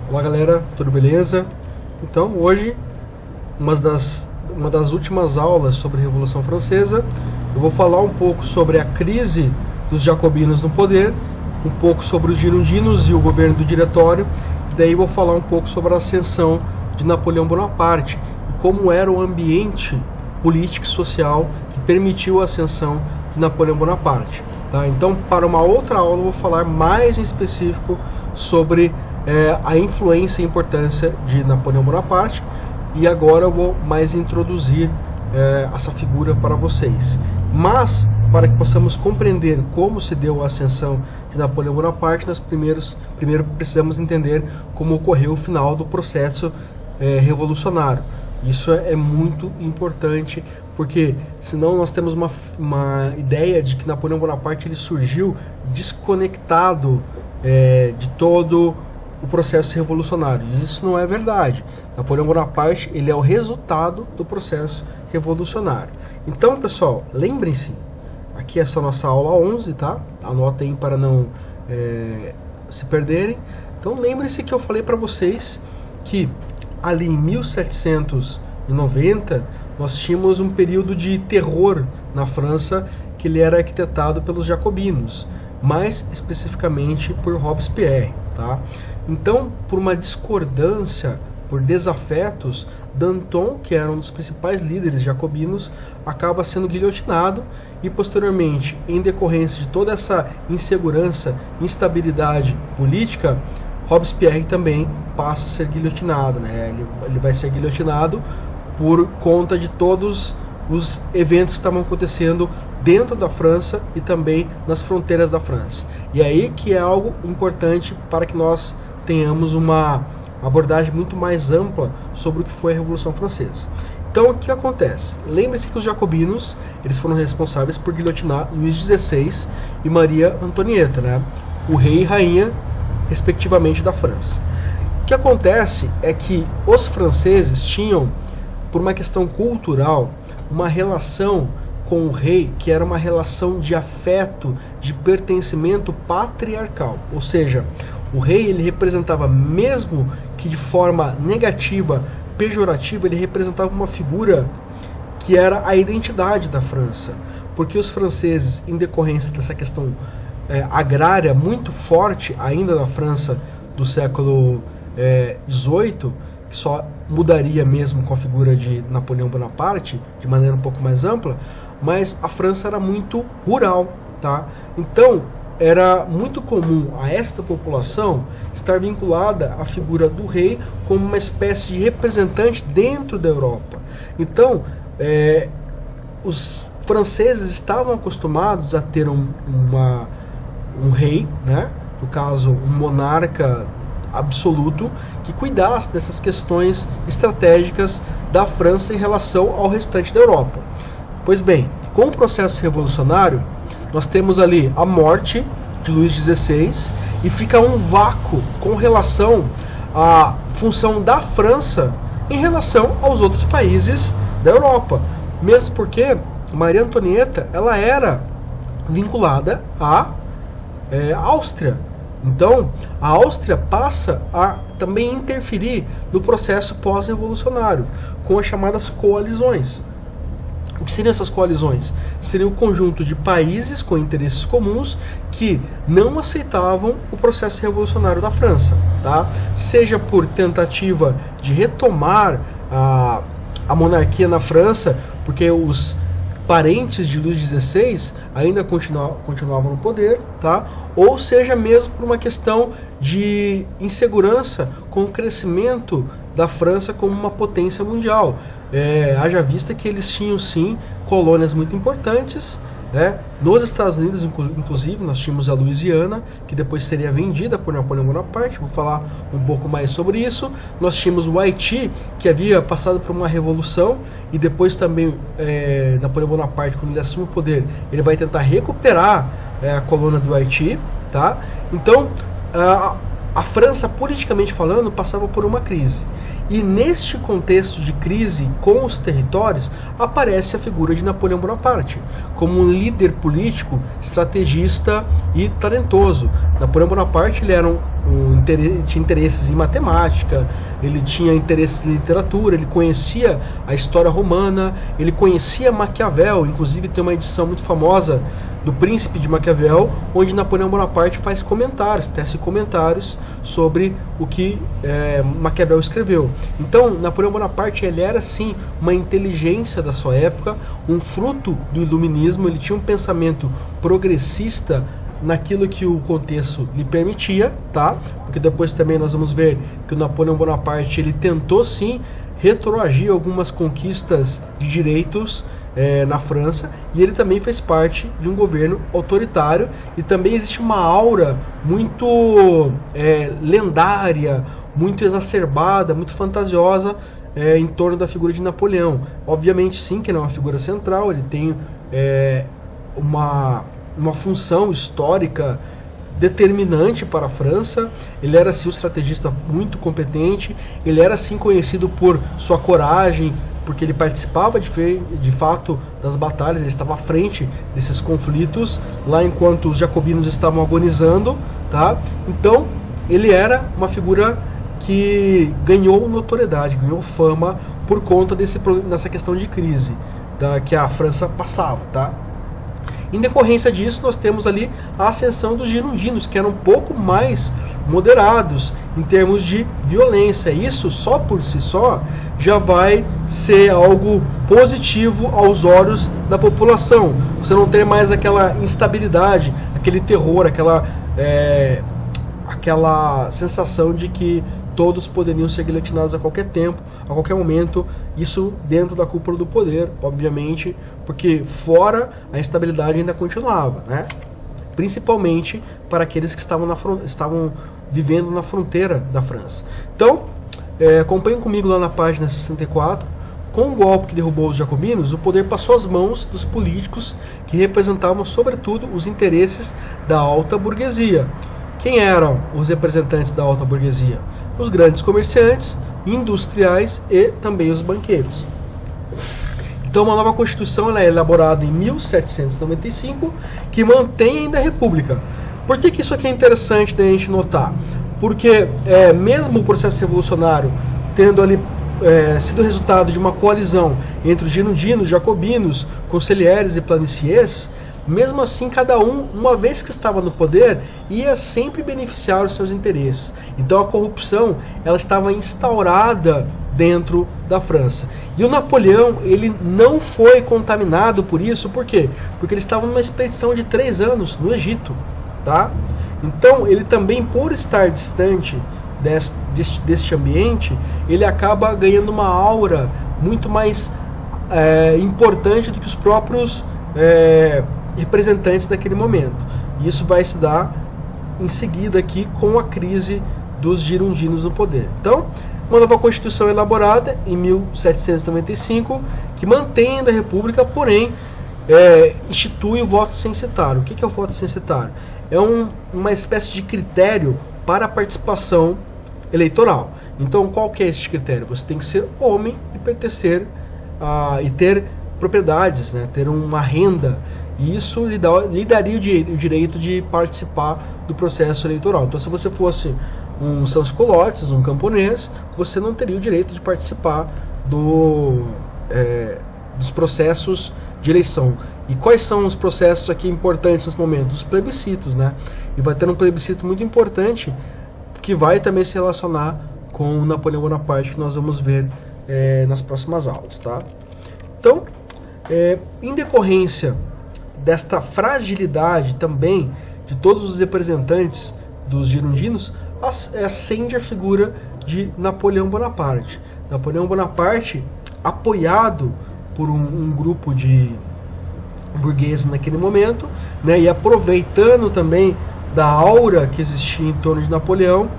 Olá galera, tudo beleza? Então hoje, uma das últimas aulas sobre a Revolução Francesa, eu vou falar um pouco sobre a crise dos jacobinos no poder, um pouco sobre os girondinos e o governo do diretório, e daí vou falar um pouco sobre a ascensão de Napoleão Bonaparte e como era o ambiente político e social que permitiu a ascensão de Napoleão Bonaparte. Tá? Então, para uma outra aula, eu vou falar mais em específico sobre a influência e importância de Napoleão Bonaparte, e agora eu vou mais introduzir essa figura para vocês. Mas, para que possamos compreender como se deu a ascensão de Napoleão Bonaparte, nós primeiro precisamos entender como ocorreu o final do processo revolucionário. Isso é muito importante, porque senão nós temos uma ideia de que Napoleão Bonaparte ele surgiu desconectado de todo o processo revolucionário. E isso não é verdade. Napoleão Bonaparte ele é o resultado do processo revolucionário. Então, pessoal, lembrem-se, aqui é só nossa aula 11, tá? Anotem para não se perderem. Então, lembrem-se que eu falei para vocês que ali em 1790 nós tínhamos um período de terror na França, que ele era arquitetado pelos jacobinos, mais especificamente por Robespierre, tá? Então, por uma discordância, por desafetos, Danton, que era um dos principais líderes jacobinos, acaba sendo guilhotinado e posteriormente, em decorrência de toda essa insegurança, instabilidade política, Robespierre também passa a ser guilhotinado, né? Ele vai ser guilhotinado por conta de todos os eventos que estavam acontecendo dentro da França e também nas fronteiras da França. E aí que é algo importante para que nós tenhamos uma abordagem muito mais ampla sobre o que foi a Revolução Francesa. Então, o que acontece? Lembre-se que os jacobinos eles foram responsáveis por guilhotinar Luís XVI e Maria Antonieta, né? O rei e rainha, respectivamente, da França. O que acontece é que os franceses tinham, por uma questão cultural, uma relação com o rei que era uma relação de afeto, de pertencimento patriarcal. Ou seja, o rei ele representava, mesmo que de forma negativa, pejorativa, ele representava uma figura que era a identidade da França. Porque os franceses, em decorrência dessa questão agrária muito forte ainda na França do século XVIII, que só mudaria mesmo com a figura de Napoleão Bonaparte, de maneira um pouco mais ampla, mas a França era muito rural, tá? Então, era muito comum a esta população estar vinculada à figura do rei como uma espécie de representante dentro da Europa. Então, os franceses estavam acostumados a ter um rei, né? No caso, um monarca absoluto, que cuidasse dessas questões estratégicas da França em relação ao restante da Europa. Pois bem, com o processo revolucionário, nós temos ali a morte de Luís XVI e fica um vácuo com relação à função da França em relação aos outros países da Europa. Mesmo porque Maria Antonieta ela era vinculada à Áustria. Então, a Áustria passa a também interferir no processo pós-revolucionário, com as chamadas coalizões. O que seriam essas coalizões? Seria um conjunto de países com interesses comuns que não aceitavam o processo revolucionário da França, tá? Seja por tentativa de retomar a monarquia na França, porque os parentes de Luís XVI ainda continuavam no poder, tá? Ou seja mesmo por uma questão de insegurança com o crescimento da França como uma potência mundial. Haja vista que eles tinham sim colônias muito importantes, né? Nos Estados Unidos, inclusive, nós tínhamos a Louisiana, que depois seria vendida por Napoleão Bonaparte. Vou falar um pouco mais sobre isso. Nós tínhamos o Haiti, que havia passado por uma revolução, e depois também Napoleão Bonaparte, quando ele assume o poder, ele vai tentar recuperar a colônia do Haiti, tá? Então, a França, politicamente falando, passava por uma crise. E neste contexto de crise com os territórios, aparece a figura de Napoleão Bonaparte, como um líder político, estrategista e talentoso. Napoleão Bonaparte ele era tinha interesses em matemática, ele tinha interesses em literatura, ele conhecia a história romana, ele conhecia Maquiavel. Inclusive tem uma edição muito famosa do Príncipe de Maquiavel, onde Napoleão Bonaparte faz comentários, tece comentários sobre o que Maquiavel escreveu. Então, Napoleão Bonaparte, ele era sim uma inteligência da sua época, um fruto do iluminismo. Ele tinha um pensamento progressista naquilo que o contexto lhe permitia, tá? Porque depois também nós vamos ver que o Napoleão Bonaparte, ele tentou sim retroagir algumas conquistas de direitos na França, e ele também fez parte de um governo autoritário, e também existe uma aura muito lendária, muito exacerbada, muito fantasiosa em torno da figura de Napoleão. Obviamente sim que não é uma figura central, ele tem uma função histórica determinante para a França. Ele era sim um estrategista muito competente, ele era sim conhecido por sua coragem, porque ele participava de fato das batalhas, ele estava à frente desses conflitos, lá enquanto os jacobinos estavam agonizando, tá? Então, ele era uma figura que ganhou notoriedade, ganhou fama por conta dessa questão de crise que a França passava, tá? Em decorrência disso, nós temos ali a ascensão dos girondinos, que eram um pouco mais moderados em termos de violência. Isso, só por si só, já vai ser algo positivo aos olhos da população. Você não tem mais aquela instabilidade, aquele terror, aquela sensação de que todos poderiam ser guilhotinados a qualquer tempo, a qualquer momento. Isso dentro da cúpula do poder, obviamente, porque fora a instabilidade ainda continuava, né? Principalmente para aqueles que estavam vivendo na fronteira da França. Então, acompanhem comigo lá na página 64. Com o golpe que derrubou os jacobinos, o poder passou às mãos dos políticos que representavam, sobretudo, os interesses da alta burguesia. Quem eram os representantes da alta burguesia? Os grandes comerciantes, industriais e também os banqueiros. Então, uma nova Constituição ela é elaborada em 1795, que mantém ainda a República. Por que isso aqui é interessante da gente notar? Porque mesmo o processo revolucionário tendo ali sido resultado de uma coalizão entre os girondinos, jacobinos, conselheiros e planiciers, mesmo assim, cada um, uma vez que estava no poder, ia sempre beneficiar os seus interesses. Então a corrupção ela estava instaurada dentro da França. E o Napoleão ele não foi contaminado por isso. Por quê? Porque ele estava numa expedição de 3 anos no Egito. Tá? Então ele também, por estar distante deste ambiente, ele acaba ganhando uma aura muito mais importante do que os próprios representantes daquele momento. E isso vai se dar em seguida aqui com a crise dos girondinos no poder. Então, uma nova Constituição elaborada em 1795 que mantém a República, porém institui o voto censitário. O que é o voto censitário? É uma espécie de critério para a participação eleitoral. Então, qual que é esse critério? Você tem que ser homem e pertencer e ter propriedades, né? Ter uma renda. E isso lhe daria o direito de participar do processo eleitoral. Então, se você fosse um sans-culottes, um camponês, você não teria o direito de participar dos processos de eleição. E quais são os processos aqui importantes nesse momento? Os plebiscitos, né? E vai ter um plebiscito muito importante que vai também se relacionar com o Napoleão Bonaparte, que nós vamos ver nas próximas aulas, tá? Então, em decorrência desta fragilidade também de todos os representantes dos girondinos, ascende a figura de Napoleão Bonaparte. Napoleão Bonaparte, apoiado por um grupo de burgueses naquele momento, né, e aproveitando também da aura que existia em torno de Napoleão,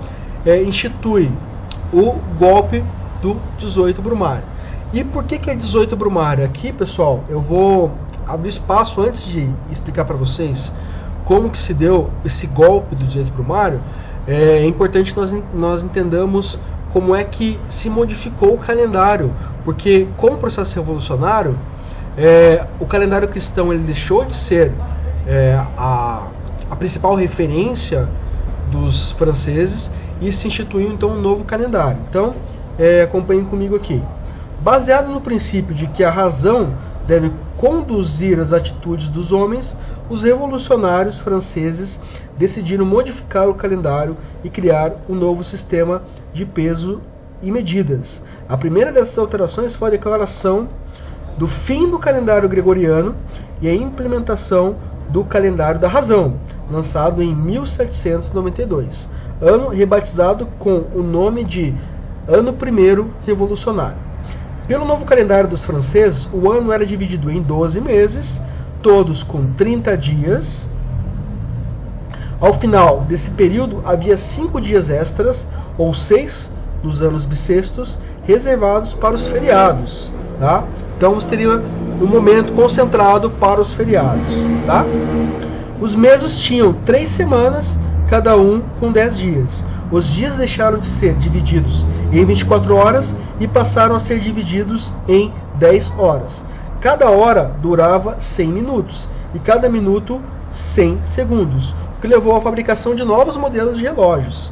institui o golpe do 18 Brumário. E por que é 18 Brumário? Aqui, pessoal, eu vou abrir espaço antes de explicar para vocês como que se deu esse golpe do 18 Brumário. É importante que nós entendamos como é que se modificou o calendário, porque com o processo revolucionário, o calendário cristão ele deixou de ser a principal referência dos franceses e se instituiu então um novo calendário. Então, acompanhem comigo aqui. Baseado no princípio de que a razão deve conduzir as atitudes dos homens, os revolucionários franceses decidiram modificar o calendário e criar um novo sistema de peso e medidas. A primeira dessas alterações foi a declaração do fim do calendário gregoriano e a implementação do calendário da razão, lançado em 1792, ano rebatizado com o nome de Ano Primeiro Revolucionário. Pelo novo calendário dos franceses, o ano era dividido em 12 meses, todos com 30 dias. Ao final desse período, havia 5 dias extras, ou 6 nos anos bissextos, reservados para os feriados. Tá? Então você teria um momento concentrado para os feriados. Tá? Os meses tinham 3 semanas, cada um com 10 dias. Os dias deixaram de ser divididos em 24 horas e passaram a ser divididos em 10 horas. Cada hora durava 100 minutos e cada minuto 100 segundos, o que levou à fabricação de novos modelos de relógios.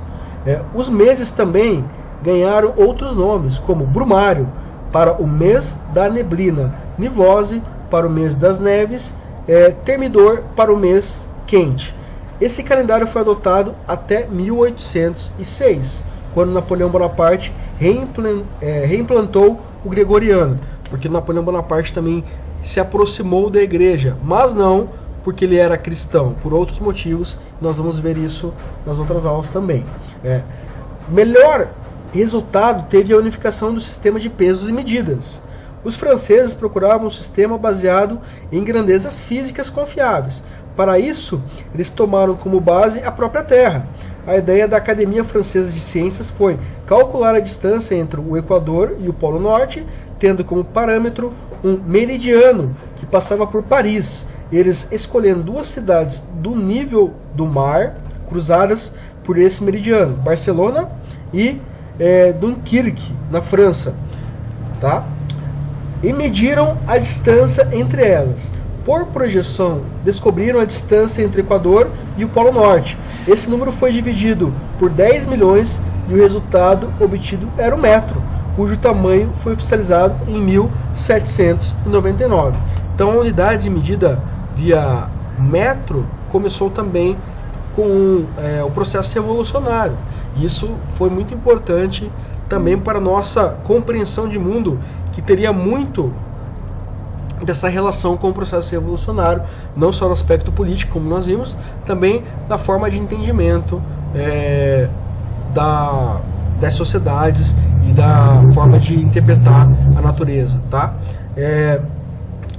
Os meses também ganharam outros nomes, como Brumário, para o mês da neblina, Nivose, para o mês das neves, Termidor, para o mês quente. Esse calendário foi adotado até 1806, quando Napoleão Bonaparte reimplantou o gregoriano, porque Napoleão Bonaparte também se aproximou da igreja, mas não porque ele era cristão, por outros motivos. Nós vamos ver isso nas outras aulas também. Melhor resultado teve a unificação do sistema de pesos e medidas. Os franceses procuravam um sistema baseado em grandezas físicas confiáveis. Para isso, eles tomaram como base a própria Terra. A ideia da Academia Francesa de Ciências foi calcular a distância entre o Equador e o Polo Norte, tendo como parâmetro um meridiano que passava por Paris. Eles escolheram 2 cidades do nível do mar, cruzadas por esse meridiano, Barcelona e Dunkirk, na França. Tá? E mediram a distância entre elas. Por projeção, descobriram a distância entre o Equador e o Polo Norte. Esse número foi dividido por 10 milhões e o resultado obtido era o metro, cujo tamanho foi oficializado em 1799. Então a unidade de medida via metro começou também com o processo revolucionário. Isso foi muito importante também para a nossa compreensão de mundo, que teria muito dessa relação com o processo revolucionário, não só no aspecto político, como nós vimos, também na forma de entendimento das sociedades e da forma de interpretar a natureza. Tá?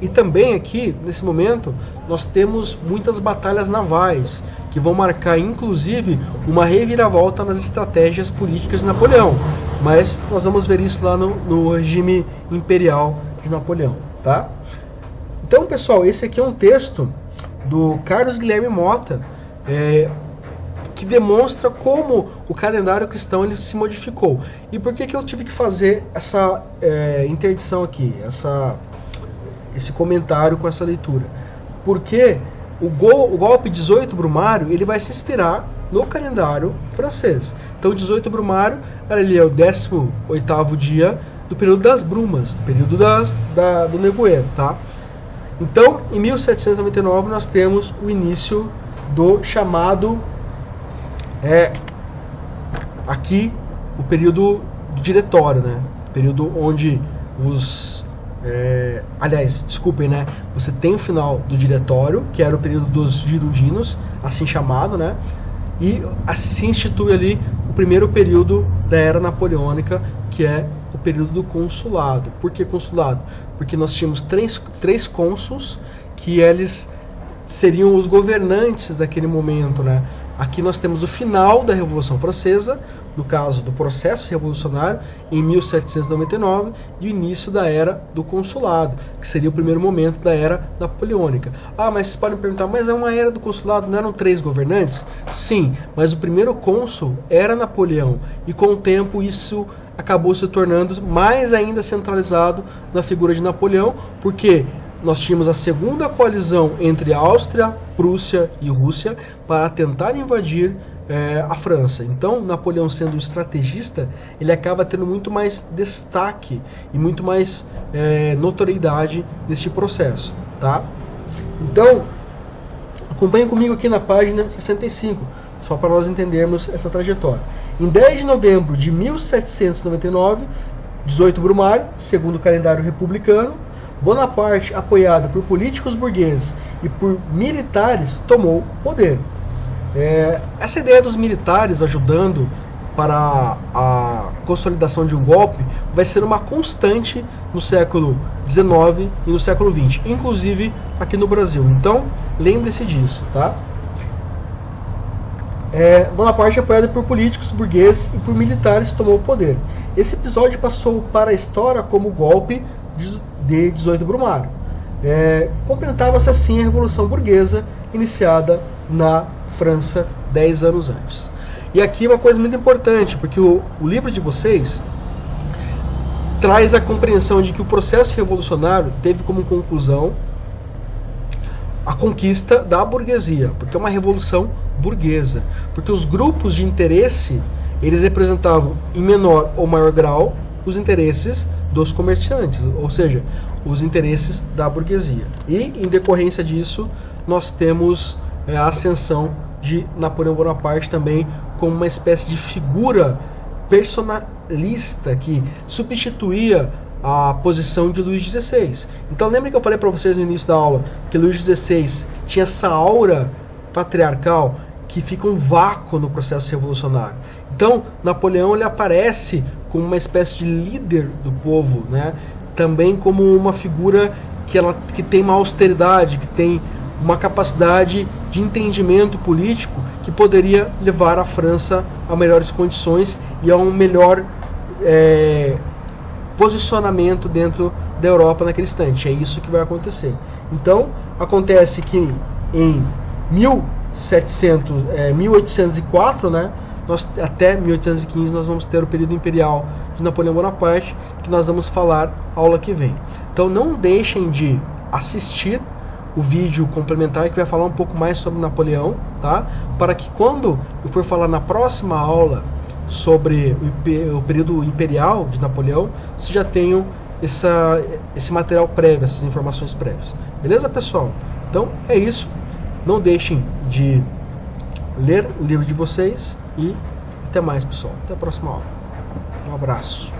E também aqui, nesse momento, nós temos muitas batalhas navais, que vão marcar, inclusive, uma reviravolta nas estratégias políticas de Napoleão. Mas nós vamos ver isso lá no regime imperial de Napoleão. Tá? Então, pessoal, esse aqui é um texto do Carlos Guilherme Mota, que demonstra como o calendário cristão ele se modificou. E por que eu tive que fazer essa interdição aqui, esse comentário com essa leitura? Porque o golpe 18 Brumário ele vai se inspirar no calendário francês. Então, 18 Brumário ele é o 18º dia do período das brumas, do período do nevoeiro, tá? Então, em 1799 nós temos o início do chamado aqui o período do diretório, né? Período onde aliás, desculpem, né? Você tem o final do diretório, que era o período dos girondinos, assim chamado, né? E se institui ali o primeiro período da era napoleônica, que é o período do consulado. Por que consulado? Porque nós tínhamos três cônsuls que eles seriam os governantes daquele momento, né? Aqui nós temos o final da Revolução Francesa, no caso do processo revolucionário, em 1799, e o início da Era do Consulado, que seria o primeiro momento da Era Napoleônica. Ah, mas vocês podem perguntar, mas é uma Era do Consulado, não eram 3 governantes? Sim, mas o primeiro cônsul era Napoleão, e com o tempo isso acabou se tornando mais ainda centralizado na figura de Napoleão, porque nós tínhamos a segunda coalizão entre Áustria, Prússia e Rússia para tentar invadir a França. Então, Napoleão, sendo um estrategista, ele acaba tendo muito mais destaque e muito mais notoriedade neste processo, tá? Então, acompanhe comigo aqui na página 65, só para nós entendermos essa trajetória. Em 10 de novembro de 1799, 18 Brumário, segundo o calendário republicano, Bonaparte, apoiado por políticos burgueses e por militares, tomou o poder. Essa ideia dos militares ajudando para a consolidação de um golpe vai ser uma constante no século XIX e no século XX, inclusive aqui no Brasil. Então, lembre-se disso, tá? Bonaparte, apoiado por políticos burgueses e por militares, tomou o poder. Esse episódio passou para a história como o golpe de 18 Brumário. Completava-se assim a Revolução Burguesa, iniciada na França 10 anos antes. E aqui uma coisa muito importante, porque o livro de vocês traz a compreensão de que o processo revolucionário teve como conclusão a conquista da burguesia, porque é uma revolução burguesa, porque os grupos de interesse, eles representavam em menor ou maior grau os interesses dos comerciantes, ou seja, os interesses da burguesia. E, em decorrência disso, nós temos a ascensão de Napoleão Bonaparte também como uma espécie de figura personalista que substituía a posição de Luís XVI. Então lembra que eu falei para vocês no início da aula que Luís XVI tinha essa aura patriarcal que fica um vácuo no processo revolucionário. Então Napoleão, ele aparece como uma espécie de líder do povo, né? Também como uma figura que tem uma austeridade, que tem uma capacidade de entendimento político que poderia levar a França a melhores condições e a um melhor posicionamento dentro da Europa naquele instante. É isso que vai acontecer. Então, acontece que em 1804, né, até 1815, nós vamos ter o período imperial de Napoleão Bonaparte, que nós vamos falar aula que vem. Então, não deixem de assistir o vídeo complementar que vai falar um pouco mais sobre Napoleão, tá? Para que quando eu for falar na próxima aula sobre o período imperial de Napoleão, vocês já tenham esse material prévio, essas informações prévias. Beleza, pessoal? Então é isso. Não deixem de ler o livro de vocês e até mais, pessoal. Até a próxima aula. Um abraço.